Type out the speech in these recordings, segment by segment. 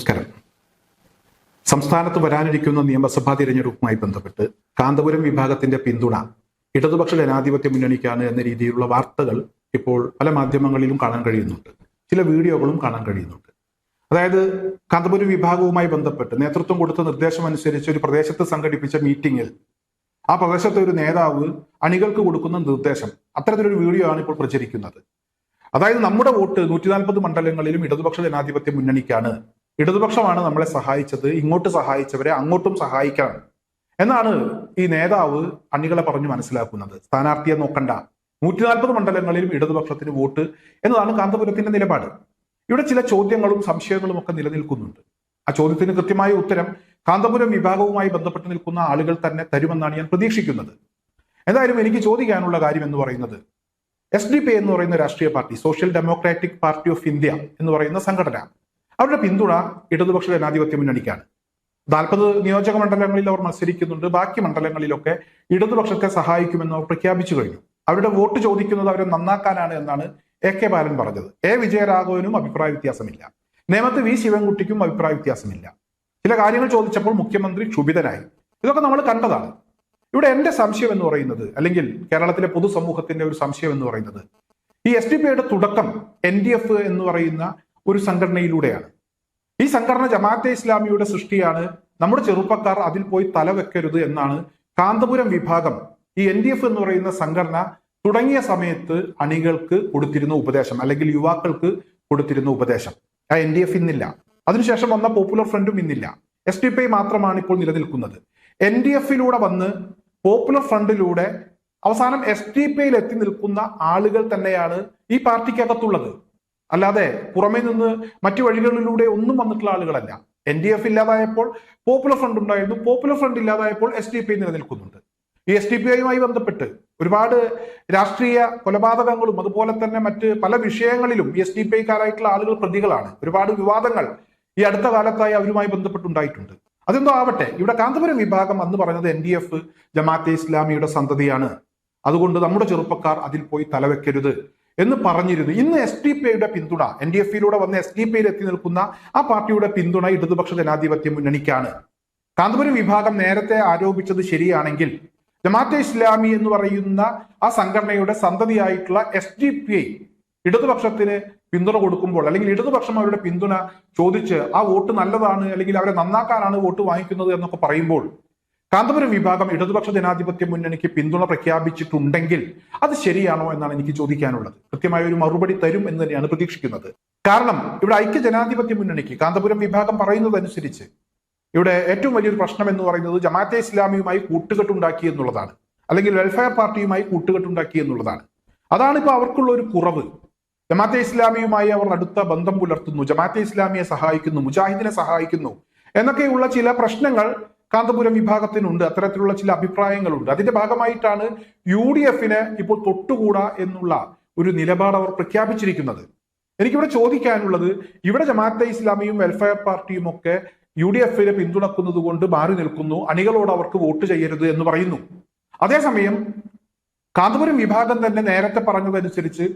നമസ്കാരം. സംസ്ഥാനത്ത് വരാനിരിക്കുന്ന നിയമസഭാ തിരഞ്ഞെടുപ്പുമായി ബന്ധപ്പെട്ട് കാന്തപുരം വിഭാഗത്തിന്റെ പിന്തുണ ഇടതുപക്ഷ ജനാധിപത്യ മുന്നണിക്കാണ് എന്ന രീതിയിലുള്ള വാർത്തകൾ ഇപ്പോൾ പല മാധ്യമങ്ങളിലും കാണാൻ കഴിയുന്നുണ്ട്. ചില വീഡിയോകളും കാണാൻ കഴിയുന്നുണ്ട്. അതായത് കാന്തപുരം വിഭാഗവുമായി ബന്ധപ്പെട്ട് നേതൃത്വം കൊടുത്ത നിർദ്ദേശം അനുസരിച്ച് ഒരു പ്രദേശത്ത് സംഘടിപ്പിച്ച മീറ്റിംഗിൽ ആ പ്രദേശത്തെ ഒരു നേതാവ് അണികൾക്ക് കൊടുക്കുന്ന നിർദ്ദേശം, അത്തരത്തിലൊരു വീഡിയോ ആണ് ഇപ്പോൾ പ്രചരിക്കുന്നത്. അതായത് നമ്മുടെ വോട്ട് 140 മണ്ഡലങ്ങളിലും ഇടതുപക്ഷ ജനാധിപത്യ മുന്നണിക്കാണ്, ഇടതുപക്ഷമാണ് നമ്മളെ സഹായിച്ചത്, ഇങ്ങോട്ട് സഹായിച്ചവരെ അങ്ങോട്ടും സഹായിക്കണം എന്നാണ് ഈ നേതാവ് അണികളെ പറഞ്ഞു മനസ്സിലാക്കുന്നത്. സ്ഥാനാർത്ഥിയെ നോക്കണ്ട, 140 മണ്ഡലങ്ങളിലും ഇടതുപക്ഷത്തിന് വോട്ട് എന്നതാണ് കാന്തപുരത്തിന്റെ നിലപാട്. ഇവിടെ ചില ചോദ്യങ്ങളും സംശയങ്ങളും ഒക്കെ നിലനിൽക്കുന്നുണ്ട്. ആ ചോദ്യത്തിന് കൃത്യമായ ഉത്തരം കാന്തപുരം വിഭാഗവുമായി ബന്ധപ്പെട്ട് നിൽക്കുന്ന ആളുകൾ തന്നെ തരുമെന്നാണ് ഞാൻ പ്രതീക്ഷിക്കുന്നത്. എന്തായാലും എനിക്ക് ചോദിക്കാനുള്ള കാര്യം എന്ന് പറയുന്നത്, SDP എന്ന് പറയുന്ന രാഷ്ട്രീയ party, social democratic party of India എന്ന് പറയുന്ന സംഘടന, അവരുടെ പിന്തുണ ഇടതുപക്ഷ ജനാധിപത്യ മുന്നണിക്കാണ്. 40 നിയോജക മണ്ഡലങ്ങളിൽ അവർ മത്സരിക്കുന്നുണ്ട്. ബാക്കി മണ്ഡലങ്ങളിലൊക്കെ ഇടതുപക്ഷത്തെ സഹായിക്കുമെന്ന് അവർ പ്രഖ്യാപിച്ചു കഴിഞ്ഞു. അവരുടെ വോട്ട് ചോദിക്കുന്നത് അവരെ നന്നാക്കാനാണ് എന്നാണ് AK ബാലൻ പറഞ്ഞത്. വിജയരാഘവനും അഭിപ്രായ വ്യത്യാസമില്ല. നേമത്ത് V ശിവൻകുട്ടിക്കും അഭിപ്രായ വ്യത്യാസമില്ല. ചില കാര്യങ്ങൾ ചോദിച്ചപ്പോൾ മുഖ്യമന്ത്രി ക്ഷുഭിതനായി. ഇതൊക്കെ നമ്മൾ കണ്ടതാണ്. ഇവിടെ എന്റെ സംശയം എന്ന് പറയുന്നത്, അല്ലെങ്കിൽ കേരളത്തിലെ പൊതുസമൂഹത്തിന്റെ ഒരു സംശയം എന്ന് പറയുന്നത്, ഈ SDP തുടക്കം NDF എന്ന് പറയുന്ന ഒരു സംഘടനയിലൂടെയാണ്. ഈ സംഘടന ജമാഅത്തെ ഇസ്ലാമിയുടെ സൃഷ്ടിയാണ്, നമ്മുടെ ചെറുപ്പക്കാർ അതിൽ പോയി തലവെക്കരുത് എന്നാണ് കാന്തപുരം വിഭാഗം, ഈ NDF എന്ന് പറയുന്ന സംഘടന തുടങ്ങിയ സമയത്ത് അണികൾക്ക് കൊടുത്തിരുന്ന ഉപദേശം, അല്ലെങ്കിൽ യുവാക്കൾക്ക് കൊടുത്തിരുന്ന ഉപദേശം. ആ NDF ഇന്നില്ല. അതിനുശേഷം വന്ന പോപ്പുലർ ഫ്രണ്ടും ഇന്നില്ല. SDP മാത്രമാണ് ഇപ്പോൾ നിലനിൽക്കുന്നത്. NDF-ലൂടെ വന്ന് പോപ്പുലർ ഫ്രണ്ടിലൂടെ അവസാനം SDP-യിൽ എത്തി നിൽക്കുന്ന ആളുകൾ തന്നെയാണ് ഈ പാർട്ടിക്കകത്തുള്ളത്. അല്ലാതെ പുറമേ നിന്ന് മറ്റു വഴികളിലൂടെ ഒന്നും വന്നിട്ടുള്ള ആളുകളല്ല. NDF ഇല്ലാതായപ്പോൾ പോപ്പുലർ ഫ്രണ്ട് ഉണ്ടായിരുന്നു, പോപ്പുലർ ഫ്രണ്ട് ഇല്ലാതായപ്പോൾ SDP നിലനിൽക്കുന്നുണ്ട്. ഈ SDP-യുമായി ബന്ധപ്പെട്ട് ഒരുപാട് രാഷ്ട്രീയ കൊലപാതകങ്ങളും അതുപോലെ തന്നെ മറ്റ് പല വിഷയങ്ങളിലും ഈ SDP-ക്കാരായിട്ടുള്ള ആളുകൾ പ്രതികളാണ്. ഒരുപാട് വിവാദങ്ങൾ ഈ അടുത്ത കാലത്തായി അവരുമായി ബന്ധപ്പെട്ടുണ്ടായിട്ടുണ്ട്. അതെന്തോ ആവട്ടെ, ഇവിടെ കാന്തപുരം വിഭാഗം അന്ന് പറഞ്ഞത് NDF ജമാഅത്തെ ഇസ്ലാമിയുടെ സന്തതിയാണ്, അതുകൊണ്ട് നമ്മുടെ ചെറുപ്പക്കാർ അതിൽ പോയി തലവെക്കരുത് എന്ന് പറഞ്ഞിരുന്നു. ഇന്ന് SDP-യുടെ പിന്തുണ, NDF-ലൂടെ വന്ന് SDP-യിൽ എത്തി നിൽക്കുന്ന ആ പാർട്ടിയുടെ പിന്തുണ ഇടതുപക്ഷ ജനാധിപത്യ മുന്നണിക്കാണ്. കാന്തപുരം വിഭാഗം നേരത്തെ ആരോപിച്ചത് ശരിയാണെങ്കിൽ ജമാഅത്തെ ഇസ്ലാമി എന്ന് പറയുന്ന ആ സംഘടനയുടെ സന്തതിയായിട്ടുള്ള SDP ഇടതുപക്ഷത്തിന് പിന്തുണ കൊടുക്കുമ്പോൾ, അല്ലെങ്കിൽ ഇടതുപക്ഷം അവരുടെ പിന്തുണ ചോദിച്ച് ആ വോട്ട് നല്ലതാണ്, അല്ലെങ്കിൽ അവരെ നന്നാക്കാനാണ് വോട്ട് വാങ്ങിക്കുന്നത് എന്നൊക്കെ പറയുമ്പോൾ കാന്തപുരം വിഭാഗം ഇടതുപക്ഷ ജനാധിപത്യ മുന്നണിക്ക് പിന്തുണ പ്രഖ്യാപിച്ചിട്ടുണ്ടെങ്കിൽ അത് ശരിയാണോ എന്നാണ് എനിക്ക് ചോദിക്കാനുള്ളത്. കൃത്യമായ ഒരു മറുപടി തരും എന്ന് തന്നെയാണ് പ്രതീക്ഷിക്കുന്നത്. കാരണം ഇവിടെ ഐക്യ ജനാധിപത്യ മുന്നണിക്ക് കാന്തപുരം വിഭാഗം പറയുന്നതനുസരിച്ച് ഇവിടെ ഏറ്റവും വലിയൊരു പ്രശ്നം എന്ന് പറയുന്നത് ജമാഅത്തെ ഇസ്ലാമിയുമായി കൂട്ടുകെട്ടുണ്ടാക്കി എന്നുള്ളതാണ്, അല്ലെങ്കിൽ വെൽഫെയർ പാർട്ടിയുമായി കൂട്ടുകെട്ടുണ്ടാക്കി എന്നുള്ളതാണ്. അതാണ് ഇപ്പോൾ അവർക്കുള്ള ഒരു കുറവ്. ജമാഅത്തെ ഇസ്ലാമിയുമായി അവർ അടുത്ത ബന്ധം പുലർത്തുന്നു, ജമാഅത്തെ ഇസ്ലാമിയെ സഹായിക്കുന്നു, മുജാഹിദിനെ സഹായിക്കുന്നു എന്നൊക്കെയുള്ള ചില പ്രശ്നങ്ങൾ കാന്തപുരം വിഭാഗത്തിനുണ്ട്. അത്തരത്തിലുള്ള ചില അഭിപ്രായങ്ങളുണ്ട്. അതിന്റെ ഭാഗമായിട്ടാണ് UDF-ന് ഇപ്പോൾ തൊട്ടുകൂടാ എന്നുള്ള ഒരു നിലപാട് അവർ പ്രഖ്യാപിച്ചിരിക്കുന്നത്. എനിക്കിവിടെ ചോദിക്കാനുള്ളത്, ഇവിടെ ജമാഅത്തെ ഇസ്ലാമിയും വെൽഫെയർ പാർട്ടിയും ഒക്കെ UDF-നെ പിന്തുണക്കുന്നത് കൊണ്ട് മാറി നിൽക്കുന്നു, അണികളോട് അവർക്ക് വോട്ട് ചെയ്യരുത് എന്ന് പറയുന്നു. അതേസമയം കാന്തപുരം വിഭാഗം തന്നെ നേരത്തെ പറഞ്ഞതനുസരിച്ച്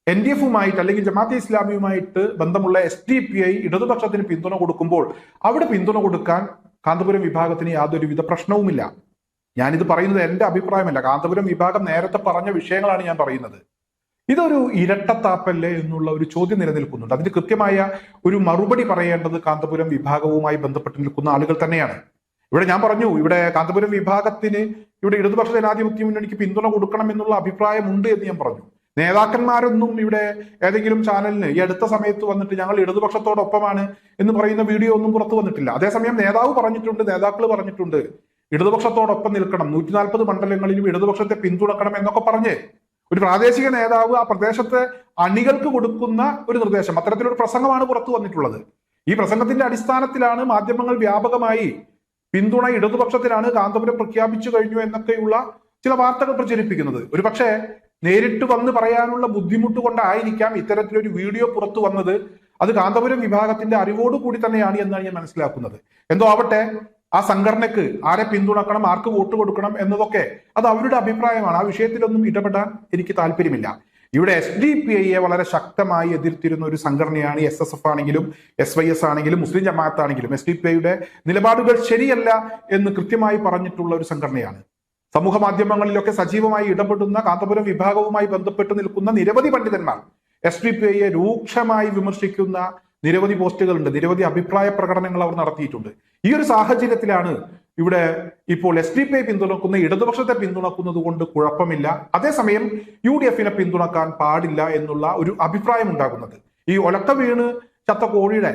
NDF-വുമായിട്ട് അല്ലെങ്കിൽ ജമാഅത്തെ ഇസ്ലാമിയുമായിട്ട് ബന്ധമുള്ള SDP-ഐ ഇടതുപക്ഷത്തിന് പിന്തുണ കൊടുക്കുമ്പോൾ അവിടെ പിന്തുണ കൊടുക്കാൻ കാന്തപുരം വിഭാഗത്തിന് യാതൊരുവിധ പ്രശ്നവുമില്ല. ഞാനിത് പറയുന്നത് എന്റെ അഭിപ്രായമല്ല, കാന്തപുരം വിഭാഗം നേരത്തെ പറഞ്ഞ വിഷയങ്ങളാണ് ഞാൻ പറയുന്നത്. ഇതൊരു ഇരട്ടത്താപ്പല്ലേ എന്നുള്ള ഒരു ചോദ്യം നിലനിൽക്കുന്നുണ്ട്. അതിന് കൃത്യമായ ഒരു മറുപടി പറയേണ്ടത് കാന്തപുരം വിഭാഗവുമായി ബന്ധപ്പെട്ട് നിൽക്കുന്ന ആളുകൾ തന്നെയാണ്. ഇവിടെ ഞാൻ പറഞ്ഞു, ഇവിടെ കാന്തപുരം വിഭാഗത്തിന് ഇവിടെ ഇടതുപക്ഷ ജനാധിപത്യ മുന്നണിക്ക് പിന്തുണ കൊടുക്കണം എന്നുള്ള അഭിപ്രായമുണ്ട് എന്ന് ഞാൻ പറഞ്ഞു. നേതാക്കന്മാരൊന്നും ഇവിടെ ഏതെങ്കിലും ചാനലിന് ഈ അടുത്ത സമയത്ത് വന്നിട്ട് ഞങ്ങൾ ഇടതുപക്ഷത്തോടൊപ്പമാണ് എന്ന് പറയുന്ന വീഡിയോ ഒന്നും പുറത്തു വന്നിട്ടില്ല. അതേസമയം നേതാവ് പറഞ്ഞിട്ടുണ്ട്, നേതാക്കൾ പറഞ്ഞിട്ടുണ്ട്, ഇടതുപക്ഷത്തോടൊപ്പം നിൽക്കണം, 140 മണ്ഡലങ്ങളിലും ഇടതുപക്ഷത്തെ പിന്തുണക്കണം എന്നൊക്കെ പറഞ്ഞ് ഒരു പ്രാദേശിക നേതാവ് ആ പ്രദേശത്തെ അണികൾക്ക് കൊടുക്കുന്ന ഒരു നിർദ്ദേശം, അത്തരത്തിലൊരു പ്രസംഗമാണ് പുറത്തു വന്നിട്ടുള്ളത്. ഈ പ്രസംഗത്തിന്റെ അടിസ്ഥാനത്തിലാണ് മാധ്യമങ്ങൾ വ്യാപകമായി പിന്തുണ ഇടതുപക്ഷത്തിനാണ്, കാന്തപുരം പ്രഖ്യാപിച്ചു കഴിഞ്ഞു എന്നൊക്കെയുള്ള ചില വാർത്തകൾ പ്രചരിപ്പിക്കുന്നത്. ഒരു പക്ഷേ നേരിട്ട് വന്ന് പറയാനുള്ള ബുദ്ധിമുട്ട് കൊണ്ടായിരിക്കാം ഇത്തരത്തിലൊരു വീഡിയോ പുറത്തു വന്നത്. അത് കാന്തപുരം വിഭാഗത്തിന്റെ അറിവോടുകൂടി തന്നെയാണ് എന്നാണ് ഞാൻ മനസ്സിലാക്കുന്നത്. എന്തോ ആവട്ടെ, ആ സംഘടനക്ക് ആരെ പിന്തുണക്കണം, ആർക്ക് വോട്ട് കൊടുക്കണം എന്നതൊക്കെ അത് അവരുടെ അഭിപ്രായമാണ്. ആ വിഷയത്തിലൊന്നും ഇടപെടാൻ എനിക്ക് താല്പര്യമില്ല. ഇവിടെ SDPIയെ വളരെ ശക്തമായി എതിർത്തിരുന്ന ഒരു സംഘടനയാണ് SSF ആണെങ്കിലും SYS ആണെങ്കിലും മുസ്ലിം ജമാഅത്ത് ആണെങ്കിലും. SDPIയുടെ നിലപാടുകൾ ശരിയല്ല എന്ന് കൃത്യമായി പറഞ്ഞിട്ടുള്ള ഒരു സംഘടനയാണ്. സമൂഹ മാധ്യമങ്ങളിലൊക്കെ സജീവമായി ഇടപെടുന്ന കാന്തപുരം വിഭാഗവുമായി ബന്ധപ്പെട്ട് നിൽക്കുന്ന നിരവധി പണ്ഡിതന്മാർ SDPIയെ രൂക്ഷമായി വിമർശിക്കുന്ന നിരവധി പോസ്റ്റുകളുണ്ട്, നിരവധി അഭിപ്രായ പ്രകടനങ്ങൾ അവർ നടത്തിയിട്ടുണ്ട്. ഈ ഒരു സാഹചര്യത്തിലാണ് ഇവിടെ ഇപ്പോൾ SDPI പിന്തുണക്കുന്ന ഇടതുപക്ഷത്തെ പിന്തുണക്കുന്നത് കൊണ്ട് കുഴപ്പമില്ല, അതേസമയം UDFനെ പിന്തുണക്കാൻ പാടില്ല എന്നുള്ള ഒരു അഭിപ്രായം ഉണ്ടാകുന്നത്. ഈ ഒലക്ക വീണ് ചത്ത കോഴിയുടെ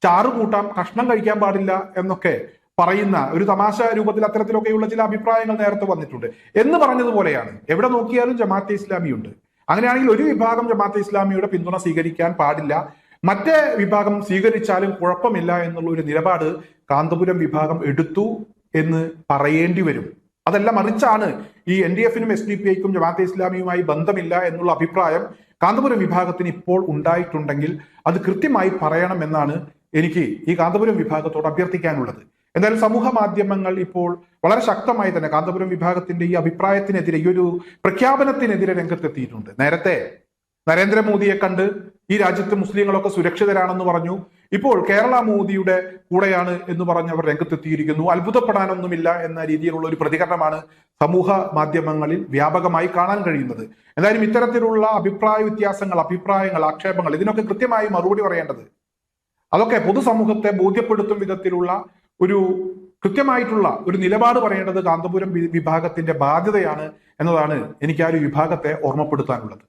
ചാറ് കൂട്ടാം, കഷ്ണം കഴിക്കാൻ പാടില്ല എന്നൊക്കെ പറയുന്ന ഒരു തമാശ രൂപത്തിൽ അത്തരത്തിലൊക്കെയുള്ള ചില അഭിപ്രായങ്ങൾ നേരത്തെ വന്നിട്ടുണ്ട്. എന്ന് പറഞ്ഞതുപോലെയാണ് എവിടെ നോക്കിയാലും ജമാഅത്തെ ഇസ്ലാമിയുണ്ട്. അങ്ങനെയാണെങ്കിൽ ഒരു വിഭാഗം ജമാഅത്തെ ഇസ്ലാമിയുടെ പിന്തുണ സ്വീകരിക്കാൻ പാടില്ല, മറ്റേ വിഭാഗം സ്വീകരിച്ചാലും കുഴപ്പമില്ല എന്നുള്ള ഒരു നിലപാട് കാന്തപുരം വിഭാഗം എടുത്തു എന്ന് പറയേണ്ടി വരും. അതല്ല മറിച്ചാണ് ഈ NDFനും SDPIക്കും ജമാഅത്തെ ഇസ്ലാമിയുമായി ബന്ധമില്ല എന്നുള്ള അഭിപ്രായം കാന്തപുരം വിഭാഗത്തിന് ഇപ്പോൾ ഉണ്ടായിട്ടുണ്ടെങ്കിൽ അത് കൃത്യമായി പറയണമെന്നാണ് എനിക്ക് ഈ കാന്തപുരം വിഭാഗത്തോട് അഭ്യർത്ഥിക്കാനുള്ളത്. എന്തായാലും സമൂഹ മാധ്യമങ്ങൾ ഇപ്പോൾ വളരെ ശക്തമായി തന്നെ കാന്തപുരം വിഭാഗത്തിന്റെ ഈ അഭിപ്രായത്തിനെതിരെ, ഈ ഒരു പ്രഖ്യാപനത്തിനെതിരെ രംഗത്തെത്തിയിട്ടുണ്ട്. നേരത്തെ നരേന്ദ്രമോദിയെ കണ്ട് ഈ രാജ്യത്ത് മുസ്ലിങ്ങളൊക്കെ സുരക്ഷിതരാണെന്ന് പറഞ്ഞു. ഇപ്പോൾ കേരള മോദിയുടെ കൂടെയാണ് എന്ന് പറഞ്ഞ് അവർ രംഗത്തെത്തിയിരിക്കുന്നു. അത്ഭുതപ്പെടാനൊന്നുമില്ല എന്ന രീതിയിലുള്ള ഒരു പ്രതികരണമാണ് സമൂഹ മാധ്യമങ്ങളിൽ വ്യാപകമായി കാണാൻ കഴിയുന്നത്. എന്തായാലും ഇത്തരത്തിലുള്ള അഭിപ്രായ വ്യത്യാസങ്ങൾ, അഭിപ്രായങ്ങൾ, ആക്ഷേപങ്ങൾ ഇതിനൊക്കെ കൃത്യമായി മറുപടി പറയേണ്ടത്, അതൊക്കെ പൊതുസമൂഹത്തെ ബോധ്യപ്പെടുത്തും വിധത്തിലുള്ള ഒരു കൃത്യമായിട്ടുള്ള ഒരു നിലപാട് പറയേണ്ടത് കാന്തപുരം വിഭാഗത്തിന്റെ ബാധ്യതയാണ് എന്നതാണ് എനിക്ക് ആ ഒരു വിഭാഗത്തെ ഓർമ്മപ്പെടുത്താനുള്ളത്.